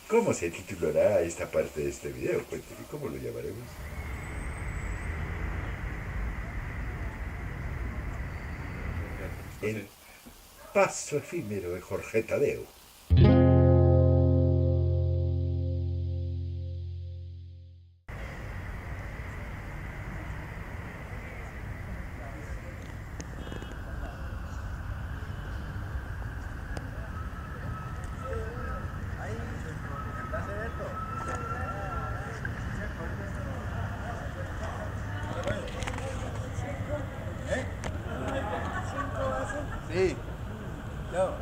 ¿Cómo se titulará esta parte de este video? Cuénteme, ¿cómo lo llamaremos? El paso efímero de Jorge Tadeo. Sí, yo.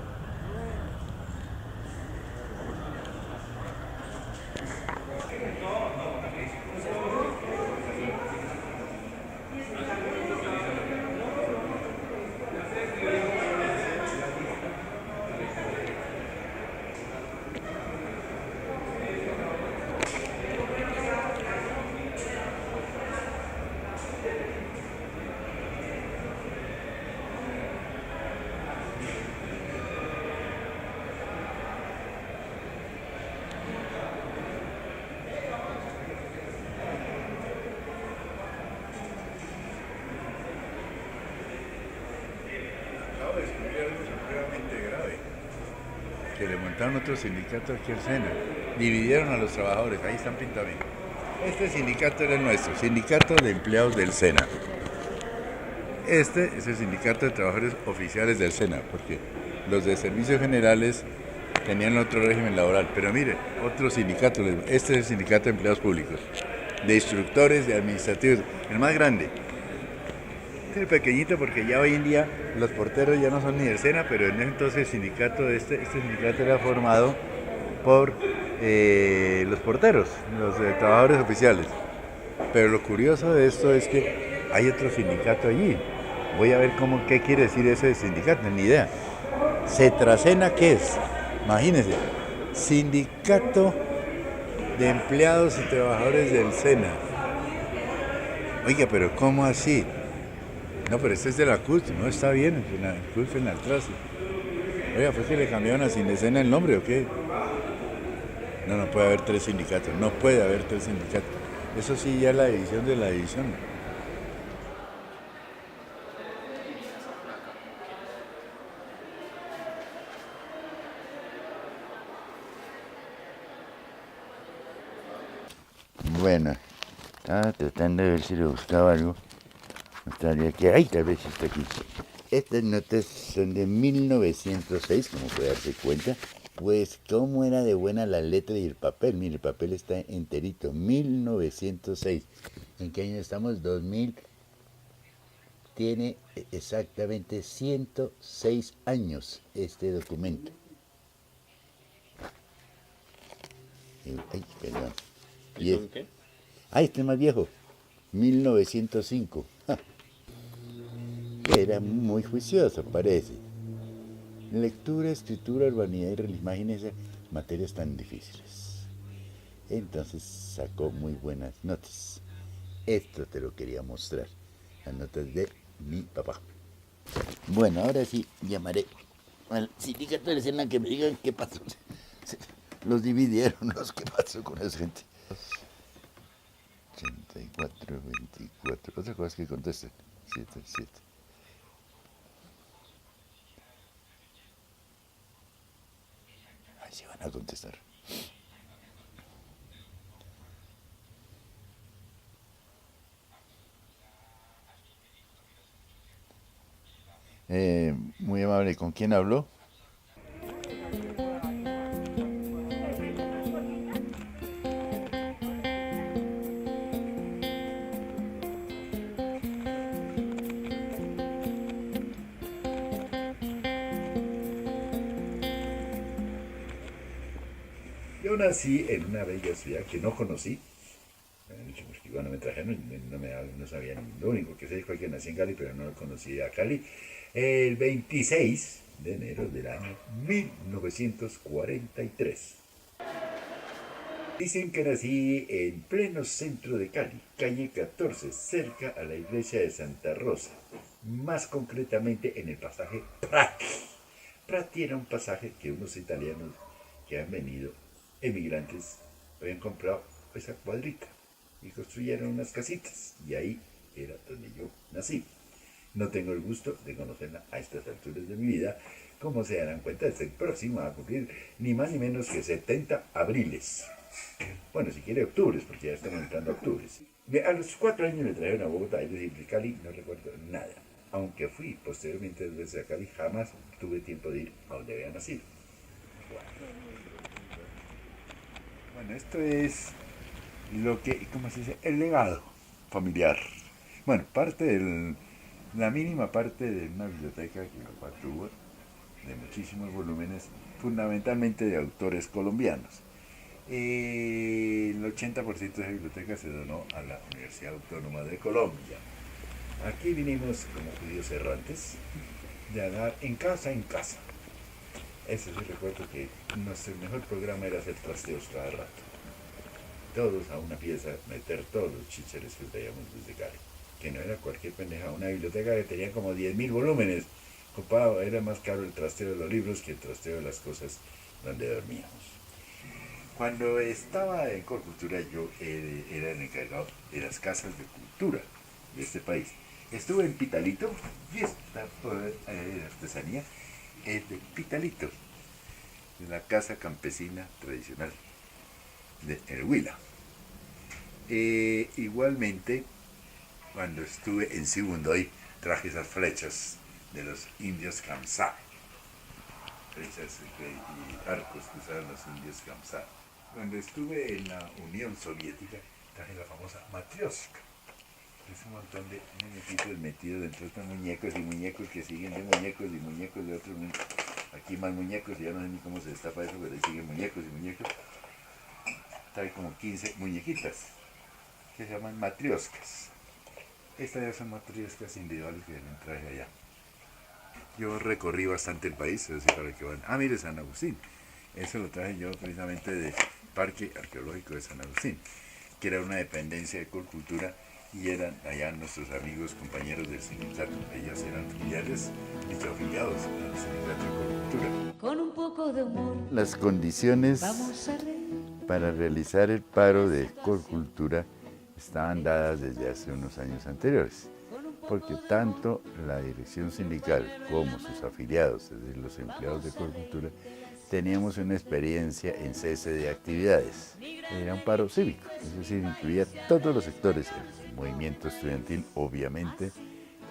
Acabo de descubrir algo supremamente grave. Que le montaron otro sindicato aquí al Sena. Dividieron a los trabajadores, ahí están pintados bien. Este sindicato era el nuestro, Sindicato de Empleados del Sena. Este es el sindicato de trabajadores oficiales del Sena, porque los de servicios generales tenían otro régimen laboral. Pero mire, otro sindicato, este es el sindicato de empleados públicos, de instructores, de administrativos, el más grande. Este es el pequeñito porque ya hoy en día los porteros ya no son ni del Sena, pero en ese entonces el sindicato, este sindicato era formado por los porteros, los trabajadores oficiales. Pero lo curioso de esto es que hay otro sindicato allí. Voy a ver qué quiere decir ese sindicato, ni idea. ¿Cetrasena qué es? Imagínense, Sindicato de Empleados y Trabajadores del Sena. Oiga, pero ¿cómo así? No, pero este es de la CUT, no está bien, el CUT Fenaltrasi. Oiga, ¿fue que le cambiaron a Sindecena el nombre o qué? No, no puede haber tres sindicatos, no puede haber tres sindicatos. Eso sí, ya es la división de la división. Bueno, estaba tratando de ver si le buscaba algo. No estaría aquí. ¡Ay, tal vez está aquí! Estas notas son de 1906, como puede darse cuenta. Pues cómo era de buena la letra y el papel. Mire, el papel está enterito. 1906. ¿En qué año estamos? 2000. Tiene exactamente 106 años este documento. Ay, perdón. ¿Y son qué? Este es más viejo. 1905. Que era muy juicioso, parece. Lectura, escritura, urbanidad y religión. Imagínense materias tan difíciles. Entonces sacó muy buenas notas. Esto te lo quería mostrar. Las notas de mi papá. Bueno, ahora sí llamaré al sindicato de escena que me digan qué pasó. Los dividieron, los que pasó con esa gente. 84, 24. Otra cosa que contesten. 7, 7. Ahí sí van a contestar. Muy amable, ¿con quién habló? Yo nací en una bella ciudad que no conocí. Porque cuando me trajeron no sabía ni lo único que sé fue que nací en Cali, pero no conocí a Cali. El 26 de enero del año 1943. Dicen que nací en pleno centro de Cali, calle 14, cerca a la iglesia de Santa Rosa, más concretamente en el pasaje Prati. Prati era un pasaje que unos italianos que han venido emigrantes habían comprado esa cuadrita y construyeron unas casitas y ahí era donde yo nací. No tengo el gusto de conocerla a estas alturas de mi vida. Como se darán cuenta, estoy próximo a cumplir ni más ni menos que 70 abriles. Bueno, si quiere octubres, porque ya estamos entrando a octubres. A los 4 años me trajeron a Bogotá, es decir, de Cali no recuerdo nada. Aunque fui posteriormente 2 veces a Cali, jamás tuve tiempo de ir a donde había nacido. Bueno, esto es lo que, ¿cómo se dice? El legado familiar. Bueno, la mínima parte de una biblioteca que mi papá tuvo, de muchísimos volúmenes, fundamentalmente de autores colombianos. El 80% de esa biblioteca se donó a la Universidad Autónoma de Colombia. Aquí vinimos como judíos errantes, de andar en casa en casa. Eso sí recuerdo que nuestro mejor programa era hacer trasteos cada rato. Todos a una pieza, meter todos los chícharos que traíamos desde Cali. Que no era cualquier pendeja, una biblioteca que tenía como 10.000 volúmenes. Ocupado, era más caro el trasteo de los libros que el trasteo de las cosas donde dormíamos. Cuando estaba en Corcultura yo era el encargado de las casas de cultura de este país. Estuve en Pitalito, y esta artesanía es de Pitalito, de la casa campesina tradicional de El Huila. Igualmente, cuando estuve en Sibundoy, traje esas flechas de los indios Kamsá, flechas y arcos que usaban los indios Kamsá. Cuando estuve en la Unión Soviética, traje la famosa Matrioshka. Es un montón de muñequitos metidos dentro de estos muñecos y muñecos que siguen de muñecos y muñecos de otros muñecos. Aquí más muñecos y ya no sé ni cómo se destapa eso, pero ahí siguen muñecos y muñecos. Trae como 15 muñequitas que se llaman matrioscas. Estas ya son matrioscas individuales que no traje allá. Yo recorrí bastante el país, es decir, para que van. Ah, mire, San Agustín. Eso lo traje yo precisamente del Parque Arqueológico de San Agustín, que era una dependencia de Corcultura y eran allá nuestros amigos, compañeros del sindicato. Ellos eran filiales y afiliados al sindicato de Corcultura. Con un poco de humor. Las condiciones para realizar el paro de Corcultura estaban dadas desde hace unos años anteriores, porque tanto la dirección sindical como sus afiliados, es decir, los empleados de Corcultura, teníamos una experiencia en cese de actividades. Era un paro cívico, es decir, incluía todos los sectores, el movimiento estudiantil, obviamente,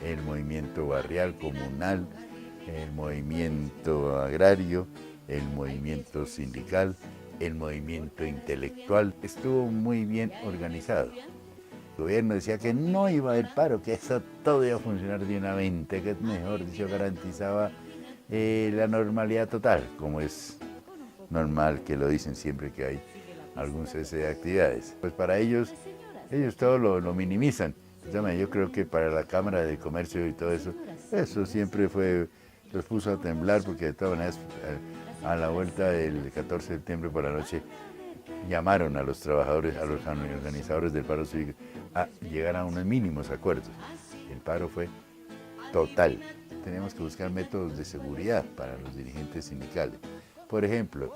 el movimiento barrial, comunal, el movimiento agrario, el movimiento sindical, el movimiento intelectual. Estuvo muy bien organizado. El gobierno decía que no iba a haber paro, que eso todo iba a funcionar divinamente, que mejor dicho garantizaba la normalidad total, como es normal que lo dicen siempre que hay algún cese de actividades. Pues para ellos todo lo minimizan. Yo creo que para la Cámara de Comercio y todo eso siempre los puso a temblar, porque de todas maneras a la vuelta del 14 de septiembre por la noche llamaron a los trabajadores, a los organizadores del paro cívico a llegar a unos mínimos acuerdos. El paro fue total. Tenemos que buscar métodos de seguridad para los dirigentes sindicales. Por ejemplo,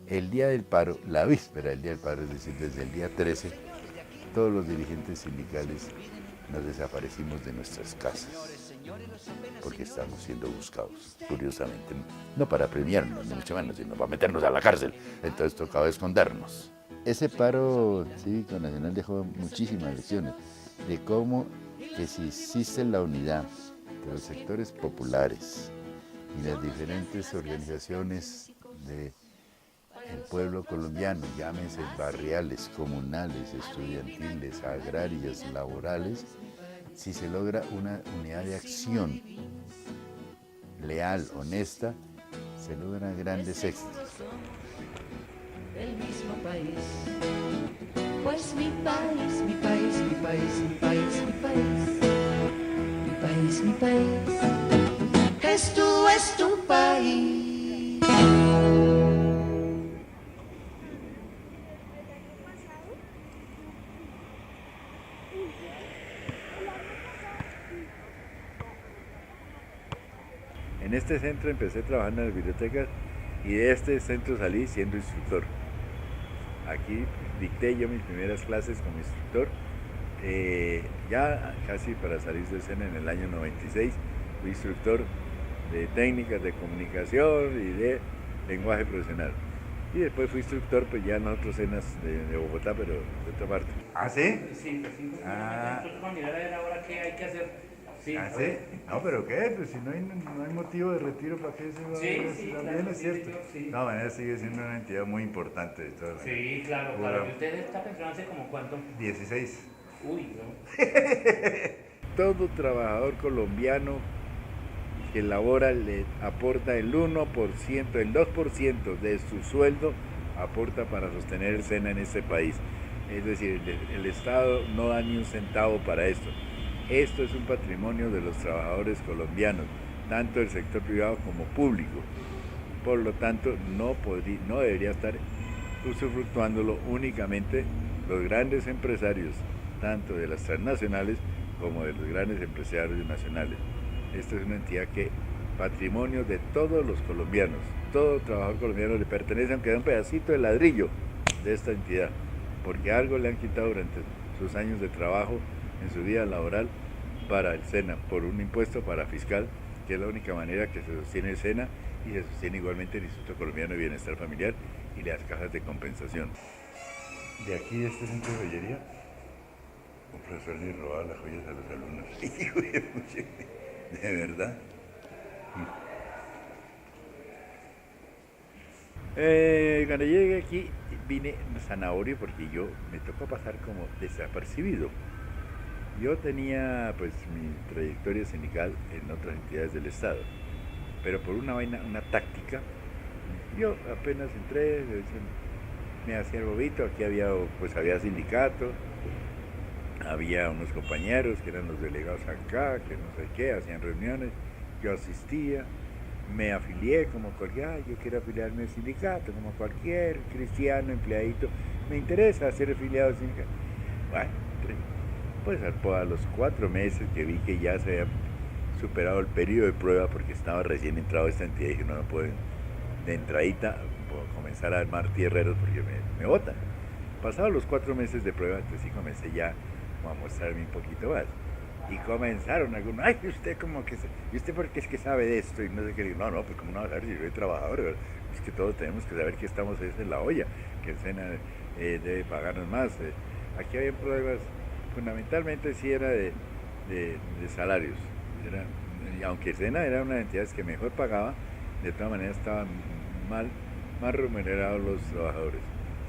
el día del paro, la víspera del día del paro, es decir, desde el día 13, todos los dirigentes sindicales nos desaparecimos de nuestras casas, porque estamos siendo buscados, curiosamente, no para premiarnos, ni mucho menos, sino para meternos a la cárcel. Entonces tocaba escondernos. Ese paro cívico nacional dejó muchísimas lecciones de cómo que si existe la unidad de los sectores populares y las diferentes organizaciones del pueblo colombiano, llámense barriales, comunales, estudiantiles, agrarias, laborales, si se logra una unidad de acción leal, honesta, se logran grandes éxitos. El mismo país, pues mi país, mi país, mi país, mi país, mi país, mi país, mi país, es tu país. En este centro empecé trabajando en las bibliotecas y de este centro salí siendo instructor. aquí dicté yo mis primeras clases como instructor, ya casi para salir del SENA en el año 96, fui instructor de técnicas de comunicación y de lenguaje profesional. Y después fui instructor, pues ya en otros cenas de Bogotá, pero de otra parte. ¿Ah, sí? Sí, pues sí, porque Ah. nosotros vamos a mirar a ver ahora qué hay que hacer. Sí, ¿Ah, sí? No, pero ¿qué? Pues si no hay motivo de retiro, ¿para qué se va Sí, a ver? sí, También claro, es sí, cierto. señor, sí. De todas maneras sigue siendo una entidad muy importante de todas maneras. Sí, claro, claro. ¿Y usted está pensando hace como cuánto? 16. Uy, no. Todo trabajador colombiano que labora le aporta el 1%, el 2% de su sueldo aporta para sostener el SENA en este país. Es decir, el Estado no da ni un centavo para esto. Esto es un patrimonio de los trabajadores colombianos, tanto del sector privado como público. Por lo tanto, no debería estar usufructuándolo únicamente los grandes empresarios, tanto de las transnacionales como de los grandes empresarios nacionales. Esta es una entidad que patrimonio de todos los colombianos, todo trabajador colombiano le pertenece, aunque sea un pedacito de ladrillo de esta entidad, porque algo le han quitado durante sus años de trabajo en su vida laboral para el SENA, por un impuesto para fiscal, que es la única manera que se sostiene el SENA y se sostiene igualmente el Instituto Colombiano de Bienestar Familiar y las cajas de compensación. De aquí, de este centro de joyería, un profesor le robaba las joyas a los alumnos. De verdad. Cuando yo llegué aquí vine zanahorio porque me tocó pasar como desapercibido. Yo tenía pues mi trayectoria sindical en otras entidades del Estado, pero por una táctica, yo apenas entré, me hacía el bobito, aquí había sindicato, había unos compañeros que eran los delegados acá, que no sé qué, hacían reuniones, yo asistía, me afilié como cualquier, yo quiero afiliarme al sindicato, como cualquier cristiano, empleadito, me interesa ser afiliado al sindicato. Bueno, pues a los 4 meses que vi que ya se había superado el periodo de prueba, porque estaba recién entrado a esta entidad, y dije, no puedo de entradita comenzar a armar tierreros porque me botan. Pasados los 4 meses de prueba, entonces sí comencé ya a mostrarme un poquito más. Y comenzaron algunos, ay, usted como que, ¿y usted por qué es que sabe de esto? Y no sé qué, digo, no, pues cómo no hablar si yo soy trabajador, ¿verdad? Es que todos tenemos que saber que estamos en la olla, que el SENA debe pagarnos más. Aquí había problemas, fundamentalmente sí era de salarios. Y aunque el SENA era una de las entidades que mejor pagaba, de todas maneras estaban más remunerados los trabajadores.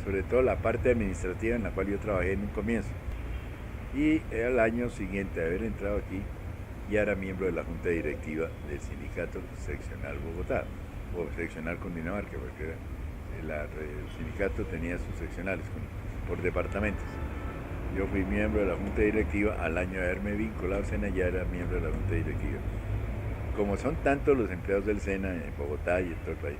Sobre todo la parte administrativa en la cual yo trabajé en un comienzo. Y al año siguiente de haber entrado aquí, ya era miembro de la Junta Directiva del Sindicato Seccional Bogotá, o Seccional Cundinamarca, porque el sindicato tenía sus seccionales por departamentos. Yo fui miembro de la Junta Directiva, al año de haberme vinculado al SENA ya era miembro de la Junta Directiva. Como son tantos los empleados del SENA en Bogotá y en todo el país,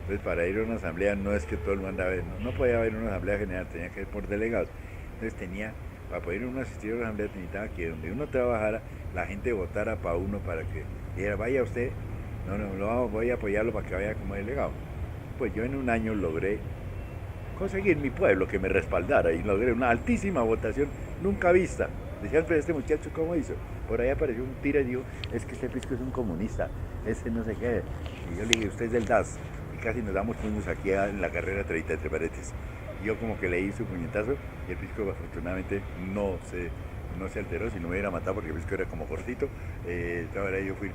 entonces para ir a una asamblea no es que todo el mundo andaba, no podía haber una asamblea general, tenía que ir por delegados. Entonces para poder uno asistir a una asamblea necesitaba que donde uno trabajara, la gente votara para uno, para que dijera, vaya usted, no, voy a apoyarlo para que vaya como delegado. Pues yo en un año logré conseguir mi pueblo que me respaldara y logré una altísima votación nunca vista. Decían, pero este muchacho, ¿cómo hizo? Por ahí apareció un tira y dijo, es que este pisco es un comunista, ese no sé qué. Y yo le dije, usted es del DAS. Y casi nos damos puños aquí en la carrera 30 entre paredes. Y yo como que le hice un puñetazo y el pisco afortunadamente no se alteró, si no me hubiera matado porque el pisco era como cortito. Ahora yo fui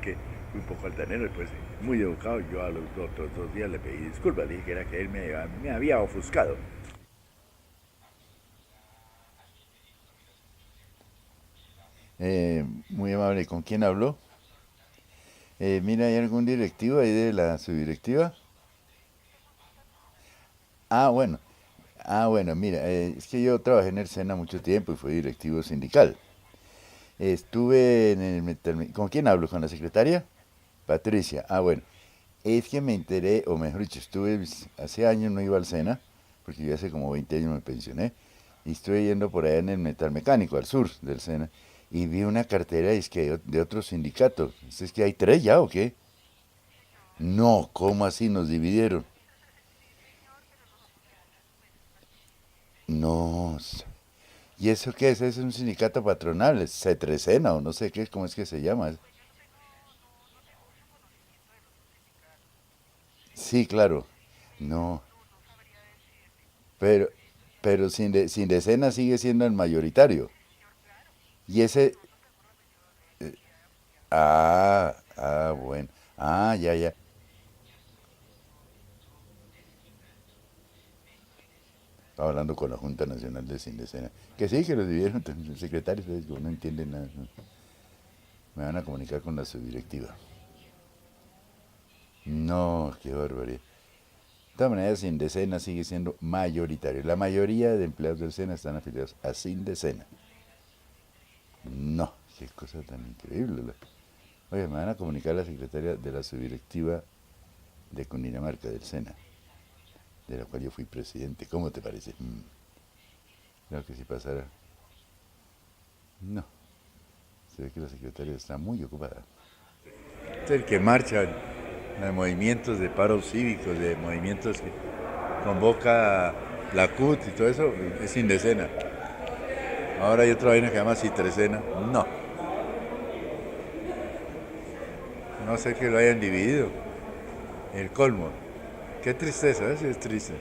un poco altanero, después muy educado, yo a los otros 2 días le pedí disculpas, le dije que era que él me había ofuscado. Muy amable, ¿con quién habló? Mira, ¿hay algún directivo ahí de la subdirectiva? Ah, bueno, mira, es que yo trabajé en el SENA mucho tiempo y fui directivo sindical. Estuve en el... ¿Con quién hablo? ¿Con la secretaria? Patricia. Ah, bueno, es que me enteré, o mejor dicho, hace años no iba al SENA, porque yo hace como 20 años me pensioné, y estuve yendo por allá en el metalmecánico, al sur del SENA, y vi una cartera de otro sindicato. ¿Es que hay 3 ya o qué? No, ¿cómo así nos dividieron? No. ¿Y eso qué es? ¿Es un sindicato patronal? ¿Es Cetresena o no sé qué? ¿Cómo es que se llama? Sí, claro. No. Pero, pero sin decena sigue siendo el mayoritario. Y ese... bueno. Ya, ya. Estaba hablando con la Junta Nacional de Sindecena. Que sí, que los dividieron el secretario, entonces yo no entiende nada. Me van a comunicar con la subdirectiva. No, qué barbaridad. De todas maneras, Sindecena sigue siendo mayoritario. La mayoría de empleados del SENA están afiliados a Sindecena. No, qué cosa tan increíble. Oye, me van a comunicar la secretaria de la subdirectiva de Cundinamarca, del SENA, de la cual yo fui presidente. ¿Cómo te parece? Creo que si pasara. No, se ve que la secretaria está muy ocupada. Es el que marcha en movimientos de paros cívicos, de movimientos que convoca la CUT y todo eso, es Sindecena. Ahora hay otra vaina que se llama Citresena. No. No sé que lo hayan dividido. El colmo. Qué tristeza, eso es triste.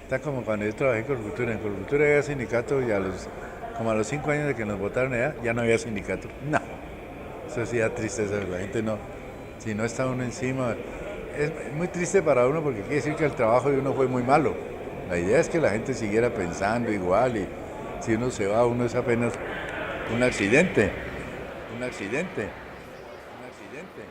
Está como cuando yo trabajé en Colcultura. En Colcultura había sindicato y como a los 5 años de que nos votaron allá, ya no había sindicato. No. Eso sí da tristeza. La gente no. Si no está uno encima. Es muy triste para uno porque quiere decir que el trabajo de uno fue muy malo. La idea es que la gente siguiera pensando igual y si uno se va, uno es apenas un accidente. Un accidente. Un accidente.